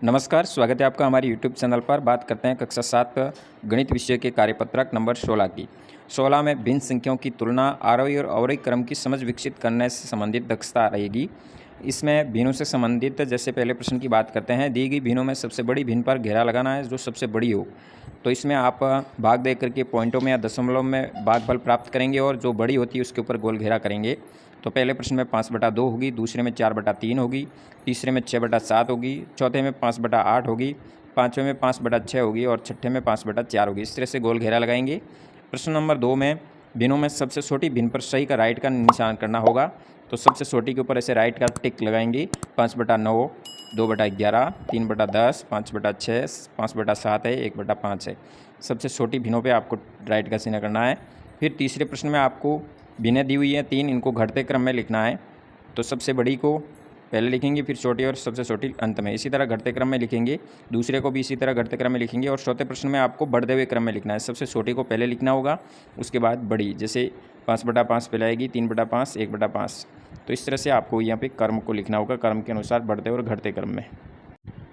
नमस्कार, स्वागत है आपका हमारे यूट्यूब चैनल पर। बात करते हैं कक्षा 7 गणित विषय के कार्यपत्रक नंबर 16 की। 16 में भिन्न संख्याओं की तुलना, आरोही और अवरोही क्रम की समझ विकसित करने से संबंधित दक्षता रहेगी। इसमें भिन्नों से संबंधित जैसे पहले प्रश्न की बात करते हैं, दी गई भिन्नों में सबसे बड़ी भिन्न पर घेरा लगाना है जो सबसे बड़ी हो। तो इसमें आप भाग दे करके पॉइंटों में या दशमलव में भागफल प्राप्त करेंगे और जो बड़ी होती है उसके ऊपर गोल घेरा करेंगे। तो पहले प्रश्न में 5/2 होगी, दूसरे में 4/3 होगी, तीसरे में 6/7 होगी, चौथे में 5/8 होगी, पाँचवें में 5/6 होगी और छठे में 5/4 होगी। इस तरह से गोल घेरा लगाएंगे। प्रश्न नंबर 2 में भिन्नों में सबसे छोटी भिन्न पर सही का राइट का निशान करना होगा। तो सबसे छोटी के ऊपर ऐसे राइट का टिक लगाएंगे। 5/9, 2/11, 3/10, 5/6, 5/7 है, 1/5 है। सबसे छोटी भिन्नों पे आपको राइट का चिन्ह करना है। फिर तीसरे प्रश्न में आपको भिन्नें दी हुई हैं 3, इनको घटते क्रम में लिखना है। तो सबसे बड़ी को पहले लिखेंगे, फिर छोटी और सबसे छोटी अंत में। इसी तरह घटते क्रम में लिखेंगे, दूसरे को भी इसी तरह घटते क्रम में लिखेंगे और चौथे प्रश्न में आपको बढ़ते हुए क्रम में लिखना है। सबसे छोटी को पहले लिखना होगा, उसके बाद बड़ी, जैसे 5/5 पहले आएगी, 3/5, 1/5। तो इस तरह से आपको यहाँ पे क्रम को लिखना होगा, क्रम के अनुसार बढ़ते और घटते क्रम में।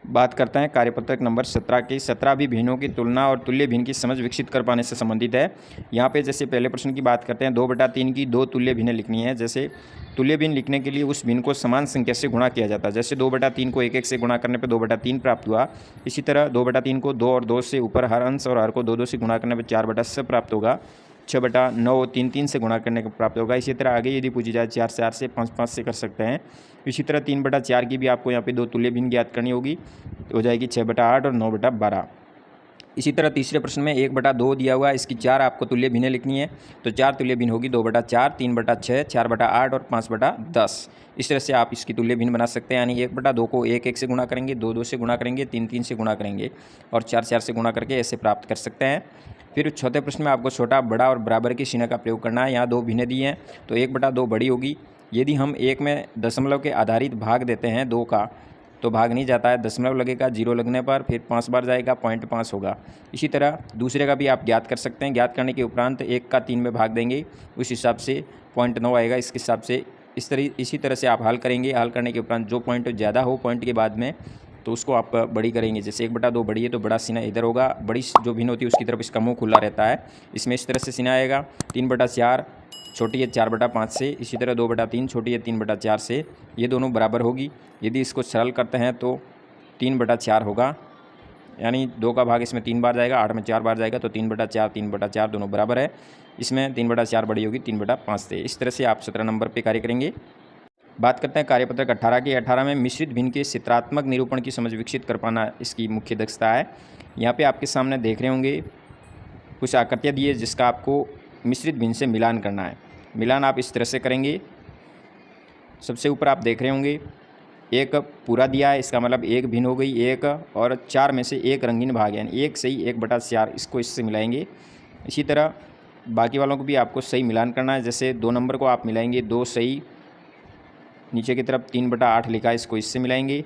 बात करते हैं कार्यपत्रक नंबर 17 की। 17 भी भिन्नों की तुलना और तुल्य भिन्न की समझ विकसित कर पाने से संबंधित है। यहाँ पे जैसे पहले प्रश्न की बात करते हैं, 2/3 की 2 तुल्य भिन्नें लिखनी है। जैसे तुल्य भिन्न लिखने के लिए उस भिन्न को समान संख्या से गुणा किया जाता है। जैसे 2/3 को 1 से गुणा करने पर 2/3 प्राप्त हुआ। इसी तरह 2/3 को 2 और 2 से ऊपर हर अंश और हर को 2 से गुणा करने पर 4/6 प्राप्त होगा। 6/9 3 से गुणा करने को प्राप्त होगा। इसी तरह आगे यदि पूछी जाए 4 से 5 से कर सकते हैं। इसी तरह 3/4 की भी आपको यहाँ पे 2 तुल्य भिन्न ज्ञात करनी होगी, हो जाएगी 6/8 और 9/12। इसी तरह तीसरे प्रश्न में 1/2 दिया हुआ है, इसकी 4 आपको तुल्य भिन्नें लिखनी है। तो 4 तुल्य भिन्न होगी, 2/4, 3/6, 4/8 और 5/10। इस तरह से आप इसकी तुल्य भिन्न बना सकते हैं। यानी 1/2 को 1 से गुणा करेंगे, 2 से गुणा करेंगे, 3 से गुणा करेंगे और 4 से गुणा करके ऐसे प्राप्त कर सकते हैं। फिर चौथे प्रश्न में आपको छोटा, बड़ा और बराबर के चिन्ह का प्रयोग करना है। यहाँ 2 भिन्नें दी हैं, तो 1/2 बड़ी होगी। यदि हम 1 में दशमलव के आधारित भाग देते हैं 2 का, तो भाग नहीं जाता है, दशमलव लगेगा, 0 लगने पर फिर 5 बार जाएगा, 0.5 होगा। इसी तरह दूसरे का भी आप ज्ञात कर सकते हैं। ज्ञात करने के उपरांत 1 का 3 में भाग देंगे, उस हिसाब से 0.9 आएगा। इसके हिसाब से इसी तरह से आप हल करेंगे। हल करने के उपरांत जो पॉइंट ज़्यादा हो पॉइंट के बाद में, तो उसको आप बड़ी करेंगे। जैसे 1/2 बड़ी है तो बड़ा चिन्ह इधर होगा, बड़ी जो भिन्न होती है उसकी तरफ इसका मुँह खुला रहता है। इसमें इस तरह से चिन्ह आएगा। 3/4 छोटी है 4/5 से। इसी तरह 2/3 छोटी है 3/4 से। ये दोनों बराबर होगी। यदि इसको सरल करते हैं तो 3/4 होगा, यानी 2 का भाग इसमें 3 बार जाएगा, 8 में 4 बार जाएगा, तो 3/4 3/4 दोनों बराबर है। इसमें 3/4 बड़ी होगी 3/5 से। इस तरह से आप 17 नंबर पे कार्य करेंगे। बात करते हैं कार्यपत्रक 18 की। 18 में मिश्रित भिन्न के चित्रात्मक निरूपण की समझ विकसित कर पाना इसकी मुख्य दक्षता है। यहाँ पे आपके सामने देख रहे होंगे कुछ आकृतियाँ दी है जिसका आपको मिश्रित भिन्न से मिलान करना है। मिलान आप इस तरह से करेंगे। सबसे ऊपर आप देख रहे होंगे एक पूरा दिया है, इसका मतलब एक भिन्न हो गई, एक और 4 में से एक रंगीन भाग यानी 1 सही 1/4, इसको इससे मिलाएंगे। इसी तरह बाकी वालों को भी आपको सही मिलान करना है। जैसे 2 नंबर को आप मिलाएंगे 2 सही, नीचे की तरफ 3/8 लिखा है, इसको इससे मिलाएंगे।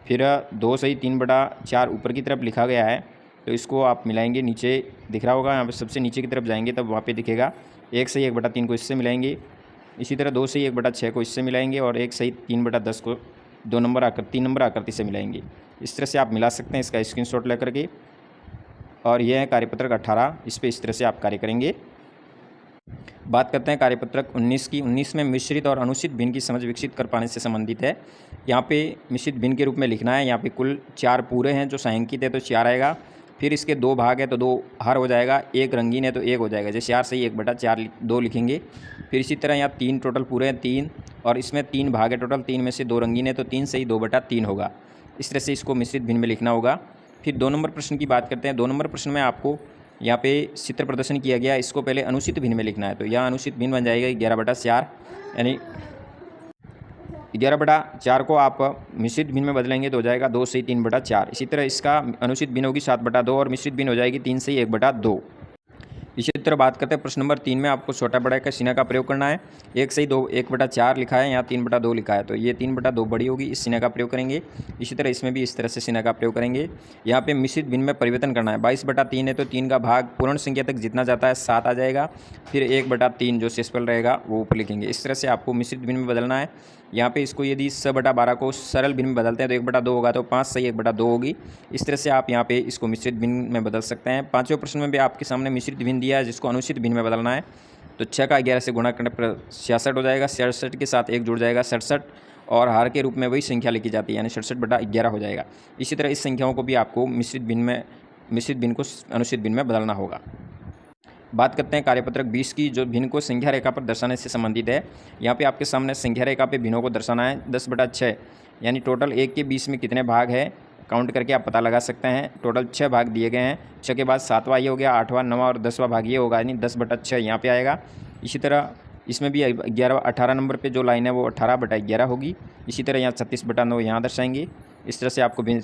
फिर 2 सही 3/4 ऊपर की तरफ लिखा गया है, तो इसको आप मिलाएंगे। नीचे दिख रहा होगा, यहाँ पे सबसे नीचे की तरफ जाएंगे तब वहाँ पे दिखेगा। 1 सही 1/3 को इससे मिलाएंगे। इसी तरह 2 सही 1/6 को इससे मिलाएंगे और 1 सही 3/10 को 3 नंबर आकृति से मिलाएंगे। इस तरह से आप मिला सकते हैं, इसका स्क्रीनशॉट लेकर के। और यह है कार्यपत्रक 18, इस पर इस तरह से आप कार्य करेंगे। बात करते हैं कार्यपत्रक 19 की। 19 में मिश्रित और अनुचित भिन्न की समझ विकसित कर पाने से संबंधित है। यहाँ पे मिश्रित भिन्न के रूप में लिखना है। यहाँ पे कुल 4 पूरे हैं जो सांख्यिक है तो 4 आएगा। फिर इसके 2 भाग है तो 2 हर हो जाएगा, 1 रंगीन है तो 1 हो जाएगा। जैसे 4 सही 1/4 2 लिखेंगे। फिर इसी तरह यहाँ 3 टोटल पूरे हैं 3, और इसमें 3 भाग है टोटल, 3 में से 2 रंगीन है तो 3 सही 2/3 होगा। इस तरह से इसको मिश्रित भिन्न में लिखना होगा। फिर 2 नंबर प्रश्न की बात करते हैं। 2 नंबर प्रश्न में आपको यहाँ पे चित्र प्रदर्शन किया गया, इसको पहले अनुचित भिन्न में लिखना है। तो यहाँ अनुचित भिन्न बन जाएगा 11/4, यानी 11/4 को आप मिश्रित भिन्न में बदलेंगे तो हो जाएगा 2 सही 3/4। इसी तरह इसका अनुचित भिन्न होगी 7/2 और मिश्रित भिन्न हो जाएगी 3 सही 1/2। इसी तरह बात करते हैं प्रश्न नंबर 3 में आपको छोटा बड़ा का चिन्ह का प्रयोग करना है। 1 से 2 1/4 लिखा है, यहाँ 3/2 लिखा है, तो ये 3/2 बड़ी होगी, इस चिन्ह का प्रयोग करेंगे। इसी तरह इसमें भी इस तरह से चिन्ह का प्रयोग करेंगे। यहाँ पे मिश्रित भिन्न में परिवर्तन करना है। 22/3 है तो 3 का भाग पूर्ण संख्या तक जितना जाता है 7 आ जाएगा, फिर 1/3 जो शेषफल रहेगा वो ऊपर लिखेंगे। इस तरह से आपको मिश्रित भिन्न में बदलना है। यहाँ पे इसको यदि 6/12 को सरल भिन्न में बदलते हैं तो 1/2 होगा, तो 5 से 1/2 होगी। इस तरह से आप यहाँ पे इसको मिश्रित भिन्न में बदल सकते हैं। 5वें प्रश्न में भी आपके सामने मिश्रित भिन्न दिया है जिसको अनुचित भिन्न में बदलना है। तो 6 का 11 से गुणा करने पर 66 हो जाएगा, 66 के साथ 1 जुड़ जाएगा 67, और हर के रूप में वही संख्या लिखी जाती है, यानी 67/11 हो जाएगा। इसी तरह इस संख्याओं को भी आपको मिश्रित भिन्न को अनुचित भिन्न में बदलना होगा। बात करते हैं कार्यपत्रक 20 की, जो भिन्न को संख्या रेखा पर दर्शाने से संबंधित है। यहाँ पे आपके सामने संख्या रेखा पे भिन्नों को दर्शाना है। 10/6 यानी टोटल 1 के 20 में कितने भाग है काउंट करके आप पता लगा सकते हैं। टोटल 6 भाग दिए गए हैं। 6 के बाद 7वां ये हो गया, 8वां 9वां और 10वां भाग ये होगा, यानी 10/6 यहाँ पे आएगा। इसी तरह इसमें भी 18 नंबर पे जो लाइन है वो 18/11 होगी। इसी तरह यहाँ 36/9 यहाँ दर्शाएंगे। इस तरह से आपको भिन्न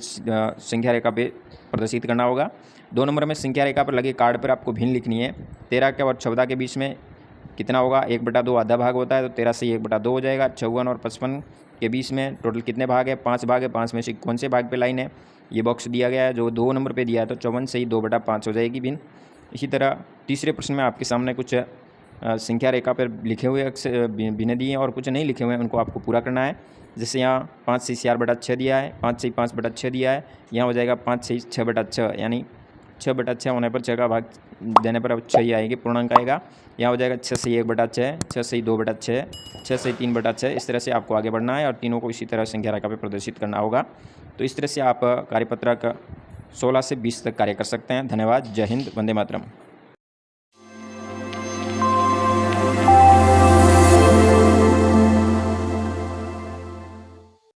संख्या रेखा पे प्रदर्शित करना होगा। 2 नंबर में संख्या रेखा पर लगे कार्ड पर आपको भिन्न लिखनी है। 13 के और 14 के बीच में कितना होगा, 1/2 आधा भाग होता है, तो 13 से 1/2 हो जाएगा। 54 और 55 के बीच में टोटल कितने भाग है, 5 भाग है, 5 में से कौन से भाग पे लाइन है, ये बॉक्स दिया गया है जो 2 नंबर पे दिया है, तो 54 से ही 2/5 हो जाएगी भिन्न। इसी तरह तीसरे प्रश्न में आपके सामने कुछ संख्या रेखा पर लिखे हुए भिन्न दिए हैं और कुछ नहीं लिखे हुए हैं, उनको आपको पूरा करना है। जैसे यहाँ 5 से 4/6 दिया है, 5 से 5/6 दिया है, यहाँ हो जाएगा 5 से 6/6, यानी 6/6 होने पर 6 का भाग देने पर अब 6 ही आएगी, पूर्णांक आएगा। यहाँ हो जाएगा 6 से 1/6, 6 से 2/6, 6 से 3/6। इस तरह से आपको आगे बढ़ना है और तीनों को इसी तरह संख्या रेखा पे प्रदर्शित करना होगा। तो इस तरह से आप कार्यपत्रक 16 से 20 तक कार्य कर सकते हैं। धन्यवाद। जय हिंद। वंदे मातरम।